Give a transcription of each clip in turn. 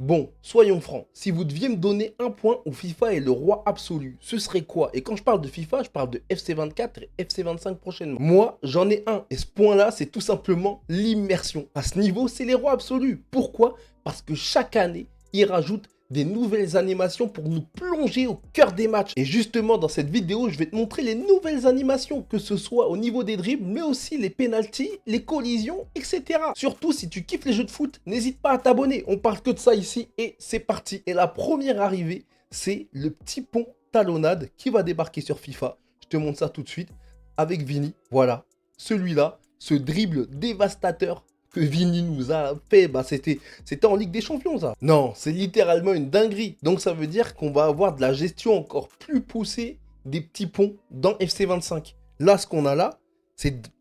Bon, soyons francs, si vous deviez me donner un point où FIFA est le roi absolu, ce serait quoi? Et quand je parle de FIFA, je parle de FC24 et FC25 prochainement. Moi, j'en ai un, et ce point-là, c'est tout simplement l'immersion. À ce niveau, c'est les rois absolus. Pourquoi? Parce que chaque année, ils rajoutent des nouvelles animations pour nous plonger au cœur des matchs. Et justement, dans cette vidéo, je vais te montrer les nouvelles animations, que ce soit au niveau des dribbles, mais aussi les pénaltys, les collisions, etc. Surtout, si tu kiffes les jeux de foot, n'hésite pas à t'abonner. On parle que de ça ici et c'est parti. Et la première arrivée, c'est le petit pont talonnade qui va débarquer sur FIFA. Je te montre ça tout de suite avec Vini. Voilà, celui-là, ce dribble dévastateur que Vini nous a fait, bah c'était en Ligue des Champions ça. Non, c'est littéralement une dinguerie. Donc ça veut dire qu'on va avoir de la gestion encore plus poussée des petits ponts dans FC25. Là, ce qu'on a là, c'est,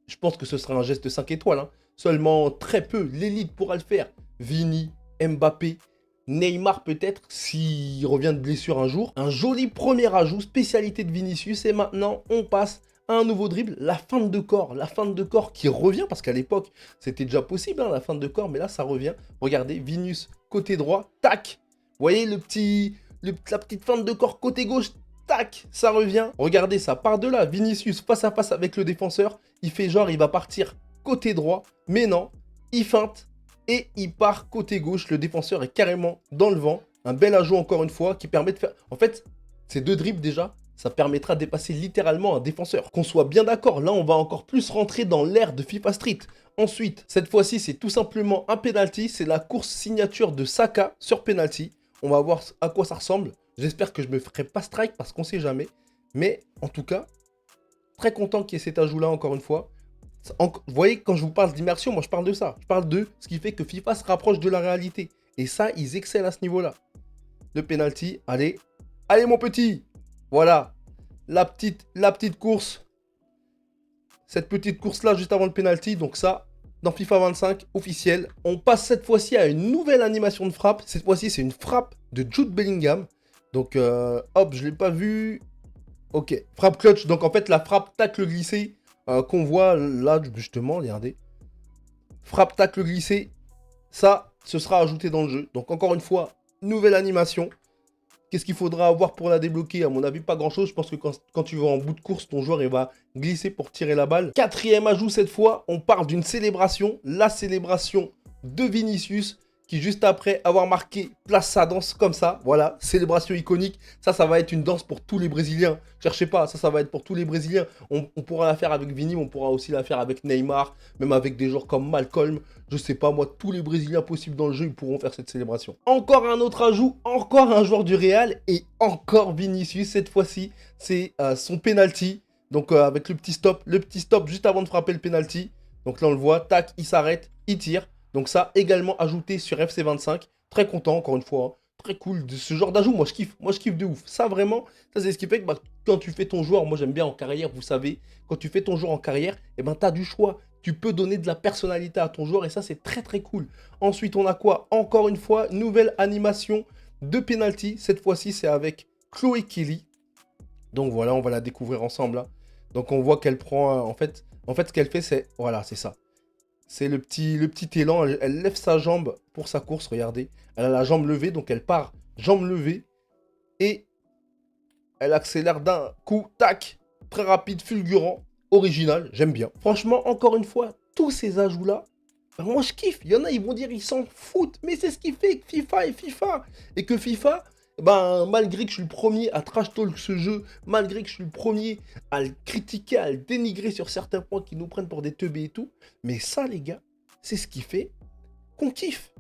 je pense que ce sera un geste 5 étoiles. Hein. Seulement très peu, l'élite pourra le faire. Vini, Mbappé, Neymar peut-être, s'il revient de blessure un jour. Un joli premier ajout, spécialité de Vinicius. Et maintenant, on passe un nouveau dribble, la feinte de corps qui revient, parce qu'à l'époque, c'était déjà possible, hein, la feinte de corps, mais là, ça revient. Regardez, Vinicius, côté droit, tac. Vous voyez la petite feinte de corps côté gauche, tac, ça revient. Regardez, ça part de là, Vinicius face à face avec le défenseur, il fait genre, il va partir côté droit, mais non, il feinte et il part côté gauche, le défenseur est carrément dans le vent. Un bel ajout encore une fois, qui permet de faire... En fait, ces deux dribbles déjà, ça permettra de dépasser littéralement un défenseur. Qu'on soit bien d'accord, là on va encore plus rentrer dans l'ère de FIFA Street. Ensuite, cette fois-ci c'est tout simplement un penalty, c'est la course signature de Saka sur penalty. On va voir à quoi ça ressemble. J'espère que je me ferai pas strike parce qu'on sait jamais. Mais en tout cas, très content qu'il y ait cet ajout-là encore une fois. Vous voyez, quand je vous parle d'immersion, moi je parle de ça. Je parle de ce qui fait que FIFA se rapproche de la réalité. Et ça, ils excellent à ce niveau-là. Le penalty, allez, allez mon petit. Voilà, la petite course. Cette petite course-là juste avant le penalty. Donc ça, dans FIFA 25, officiel. On passe cette fois-ci à une nouvelle animation de frappe. Cette fois-ci, c'est une frappe de Jude Bellingham. Donc, hop, je ne l'ai pas vu. Ok, frappe clutch. Donc en fait, la frappe tacle glissé qu'on voit là, justement, regardez. Frappe tacle glissé. Ça, ce sera ajouté dans le jeu. Donc encore une fois, nouvelle animation. Qu'est-ce qu'il faudra avoir pour la débloquer? À mon avis, pas grand-chose. Je pense que quand tu vas en bout de course, ton joueur il va glisser pour tirer la balle. Quatrième ajout cette fois, on parle d'une célébration. La célébration de Vinicius qui, juste après avoir marqué, place sa danse comme ça. Voilà, célébration iconique. Ça va être une danse pour tous les Brésiliens. Cherchez pas, ça va être pour tous les Brésiliens. On pourra la faire avec Vini, on pourra aussi la faire avec Neymar, même avec des joueurs comme Malcolm. Je sais pas, moi, tous les Brésiliens possibles dans le jeu, ils pourront faire cette célébration. Encore un autre ajout, encore un joueur du Real et encore Vinicius. Cette fois-ci, c'est son penalty. Donc avec le petit stop juste avant de frapper le penalty. Donc là, on le voit, tac, il s'arrête, il tire. Donc ça, également ajouté sur FC25. Très content, encore une fois. Hein. Très cool. De ce genre d'ajout, moi je kiffe de ouf. Ça vraiment, ça c'est ce qui fait que bah, quand tu fais ton joueur, moi j'aime bien en carrière, vous savez, quand tu fais ton joueur en carrière, eh ben, tu as du choix. Tu peux donner de la personnalité à ton joueur et ça c'est très très cool. Ensuite, on a quoi? Encore une fois, nouvelle animation de penalty. Cette fois-ci, c'est avec Chloé Kelly. Donc voilà, on va la découvrir ensemble. Là. Donc on voit qu'elle prend, en fait, ce qu'elle fait, c'est, voilà, c'est ça. C'est le petit élan, elle lève sa jambe pour sa course, regardez. Elle a la jambe levée, donc elle part jambe levée. Et elle accélère d'un coup, tac, très rapide, fulgurant, original, j'aime bien. Franchement, encore une fois, tous ces ajouts-là, ben moi je kiffe. Il y en a, ils vont dire ils s'en foutent, mais c'est ce qui fait que FIFA est FIFA. Et que FIFA, ben, malgré que je suis le premier à trash talk ce jeu, malgré que je suis le premier à le critiquer, à le dénigrer sur certains points qui nous prennent pour des teubés et tout, mais ça, les gars, c'est ce qui fait qu'on kiffe.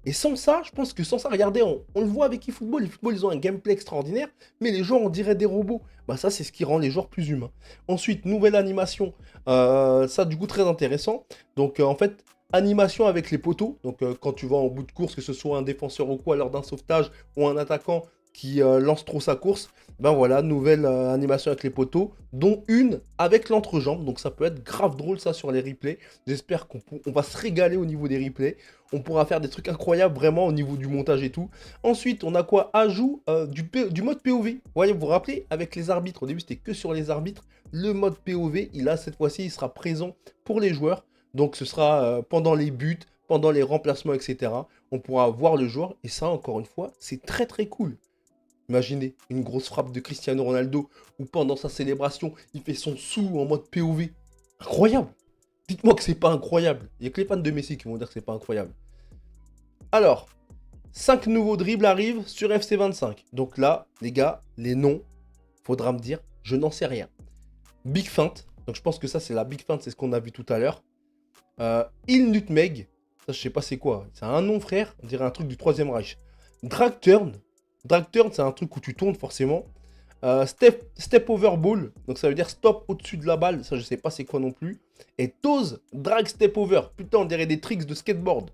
Et sans ça, je pense que sans ça, regardez, on le voit avec eFootball. eFootball, ils ont un gameplay extraordinaire, mais les joueurs, on dirait des robots. Bah ça, c'est ce qui rend les joueurs plus humains. Ensuite, nouvelle animation. Ça, du coup, très intéressant. Donc, en fait, animation avec les poteaux. Donc, quand tu vas en bout de course, que ce soit un défenseur ou quoi, lors d'un sauvetage, ou un attaquant qui lance trop sa course, ben voilà, nouvelle animation avec les poteaux, dont une avec l'entrejambe. Donc, ça peut être grave drôle, ça, sur les replays. J'espère qu'on va se régaler au niveau des replays. On pourra faire des trucs incroyables vraiment au niveau du montage et tout. Ensuite, on a quoi? Ajout du mode POV. Voyez, vous vous rappelez, avec les arbitres, au début c'était que sur les arbitres. Le mode POV, cette fois-ci, il sera présent pour les joueurs. Donc ce sera pendant les buts, pendant les remplacements, etc. On pourra voir le joueur. Et ça, encore une fois, c'est très très cool. Imaginez une grosse frappe de Cristiano Ronaldo où pendant sa célébration, il fait son sou en mode POV. Incroyable. Dites-moi que c'est pas incroyable. Il n'y a que les fans de Messi qui vont dire que c'est pas incroyable. Alors, 5 nouveaux dribbles arrivent sur FC25. Donc là, les gars, les noms, faudra me dire, je n'en sais rien. Big Feint. Donc je pense que ça, c'est la Big Feint, c'est ce qu'on a vu tout à l'heure. Il Nutmeg. Ça, je sais pas c'est quoi. C'est un nom, frère. On dirait un truc du Troisième Reich. Drag Turn. Drag Turn, c'est un truc où tu tournes forcément. Step Over Ball. Donc ça veut dire stop au-dessus de la balle. Ça, je sais pas c'est quoi non plus. Et Toes Drag Step Over. Putain, on dirait des tricks de skateboard.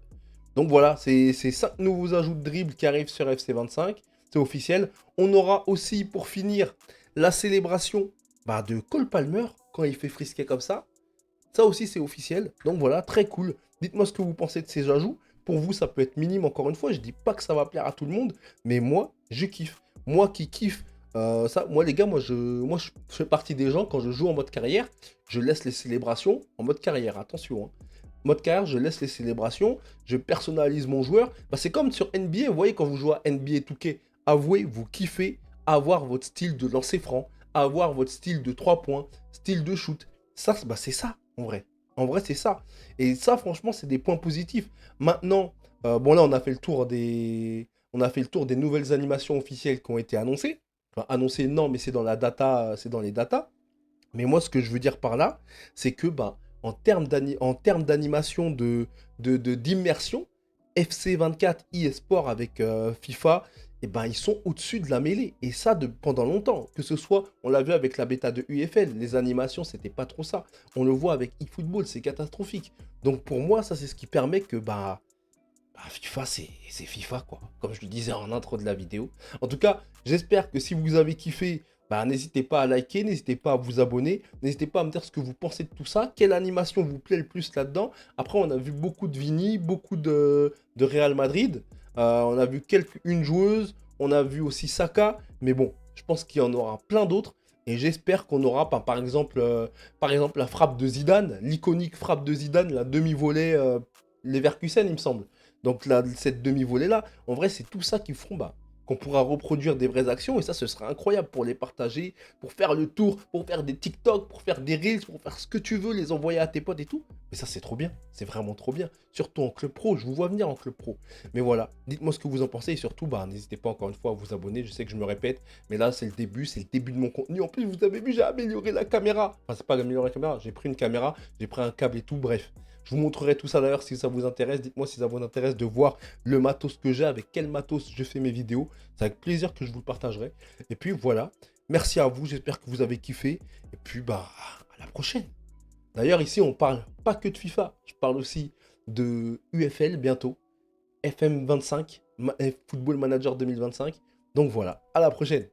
Donc voilà, c'est 5 nouveaux ajouts de dribble qui arrivent sur FC25. C'est officiel. On aura aussi, pour finir, la célébration de Cole Palmer quand il fait frisquer comme ça. Ça aussi, c'est officiel. Donc voilà, très cool. Dites-moi ce que vous pensez de ces ajouts. Pour vous, ça peut être minime, encore une fois. Je dis pas que ça va plaire à tout le monde, mais moi, je kiffe. Moi qui kiffe ça, moi les gars, je fais partie des gens, quand je joue en mode carrière, je laisse les célébrations en mode carrière. Attention, hein. Mode carrière, je laisse les célébrations, je personnalise mon joueur. C'est comme sur NBA, vous voyez, quand vous jouez à NBA 2K, avouez, vous kiffez avoir votre style de lancer franc, avoir votre style de 3 points, style de shoot. Ça, c'est ça, en vrai. En vrai, c'est ça. Et ça, franchement, c'est des points positifs. Maintenant, bon là, on a fait le tour des nouvelles animations officielles qui ont été annoncées. Enfin, annoncées, non, mais c'est dans la data, c'est dans les datas. Mais moi, ce que je veux dire par là, c'est que en termes d'animation d'immersion, FC24 eSport avec FIFA, ils sont au-dessus de la mêlée. Et ça, pendant longtemps. Que ce soit, on l'a vu avec la bêta de UFL, les animations, c'était pas trop ça. On le voit avec eFootball, c'est catastrophique. Donc pour moi, ça, c'est ce qui permet que FIFA, c'est FIFA, quoi. Comme je le disais en intro de la vidéo. En tout cas, j'espère que si vous avez kiffé, n'hésitez pas à liker, n'hésitez pas à vous abonner, n'hésitez pas à me dire ce que vous pensez de tout ça, quelle animation vous plaît le plus là-dedans. Après, on a vu beaucoup de Vini, beaucoup de Real Madrid, on a vu une joueuse, on a vu aussi Saka, mais bon, je pense qu'il y en aura plein d'autres. Et j'espère qu'on aura, par exemple, la frappe de Zidane, l'iconique frappe de Zidane, la demi-volée Leverkusen, il me semble. Donc là, cette demi-volée-là, en vrai, c'est tout ça qui feront qu'on pourra reproduire des vraies actions. Et ça, ce sera incroyable pour les partager, pour faire le tour, pour faire des TikTok, pour faire des Reels, pour faire ce que tu veux, les envoyer à tes potes et tout. Mais ça, c'est trop bien. C'est vraiment trop bien. Surtout en club pro. Je vous vois venir en club pro. Mais voilà, dites-moi ce que vous en pensez. Et surtout, n'hésitez pas encore une fois à vous abonner. Je sais que je me répète, mais là, c'est le début de mon contenu. En plus, vous avez vu, j'ai amélioré la caméra. Enfin, c'est pas amélioré la caméra. J'ai pris une caméra, j'ai pris un câble et tout. Bref. Je vous montrerai tout ça d'ailleurs si ça vous intéresse. Dites-moi si ça vous intéresse de voir le matos que j'ai, avec quel matos je fais mes vidéos. C'est avec plaisir que je vous le partagerai. Et puis voilà, merci à vous, j'espère que vous avez kiffé. Et puis à la prochaine. D'ailleurs ici on parle pas que de FIFA, je parle aussi de UFL bientôt, FM25, Football Manager 2025. Donc voilà, à la prochaine.